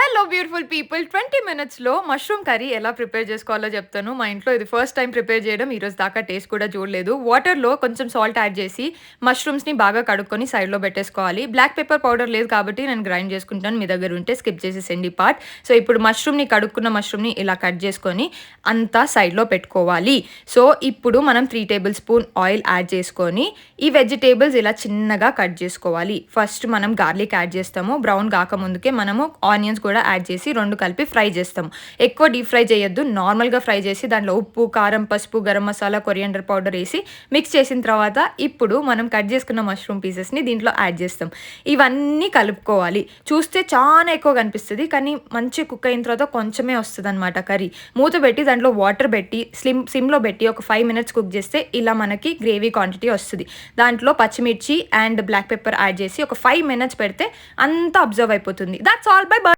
Hello beautiful people 20 మినిట్స్‌లో mushroom curry ఎలా prepare చేసుకోవాలో చెప్తాను. మా ఇంట్లో ఇది ఫస్ట్ టైమ్ ప్రిపేర్ చేయడం. ఈరోజు దాకా టేస్ట్ కూడా చూడలేదు. వాటర్‌లో కొంచెం సాల్ట్ యాడ్ చేసి మష్రూమ్స్‌ని బాగా కడుక్కొని సైడ్‌లో పెట్టేసుకోవాలి. బ్లాక్ పెప్పర్ పౌడర్ లేదు కాబట్టి నేను గ్రైండ్ చేసుకుంటాను. మీ దగ్గర ఉంటే స్కిప్ చేసేసేయండి ఈ పార్ట్. సో, ఇప్పుడు కడుక్కున్న మష్రూమ్‌ని ఇలా కట్ చేసుకొని అంతా సైడ్‌లో పెట్టుకోవాలి. సో, ఇప్పుడు మనం 3 టేబుల్ స్పూన్ ఆయిల్ యాడ్ చేసుకొని ఈ వెజిటబుల్స్ ఇలా చిన్నగా కట్ చేసుకోవాలి. ఫస్ట్ మనం గార్లిక్ యాడ్ చేస్తాము. బ్రౌన్ కాకముందుకే మనము ఆనియన్స్ కూడా యాడ్ చేసి 2 కలిపి ఫ్రై చేస్తాము. ఎక్కువ డీప్ ఫ్రై చేయొద్దు. నార్మల్‌గా ఫ్రై చేసి దాంట్లో ఉప్పు, కారం, పసుపు, గరం మసాలా, కొరియాండర్ పౌడర్ ఏసి మిక్స్ చేసిన తర్వాత ఇప్పుడు మనం కట్ చేసుకున్న మష్రూమ్ పీసెస్‌ని దీంట్లో యాడ్ చేస్తాం. ఇవన్నీ కలుపుకోవాలి. చూస్తే చాలా ఎక్కువ కనిపిస్తది. కానీ మంచి కుక్ అయిన తర్వాత కొంచెమే వస్తదనమాట కర్రీ. మూత పెట్టి దాంట్లో వాటర్ పెట్టి సిమ్‌లో పెట్టి ఒక 5 మినిట్స్ కుక్ చేస్తే ఇలా మనకి గ్రేవీ క్వాంటిటీ వస్తది. దాంట్లో పచ్చిమిర్చి అండ్ బ్లాక్ పెప్పర్ యాడ్ చేసి ఒక 5 మినిట్స్ పెడితే అంతా అబ్జర్వ్ అయిపోతుంది. That's all. By by.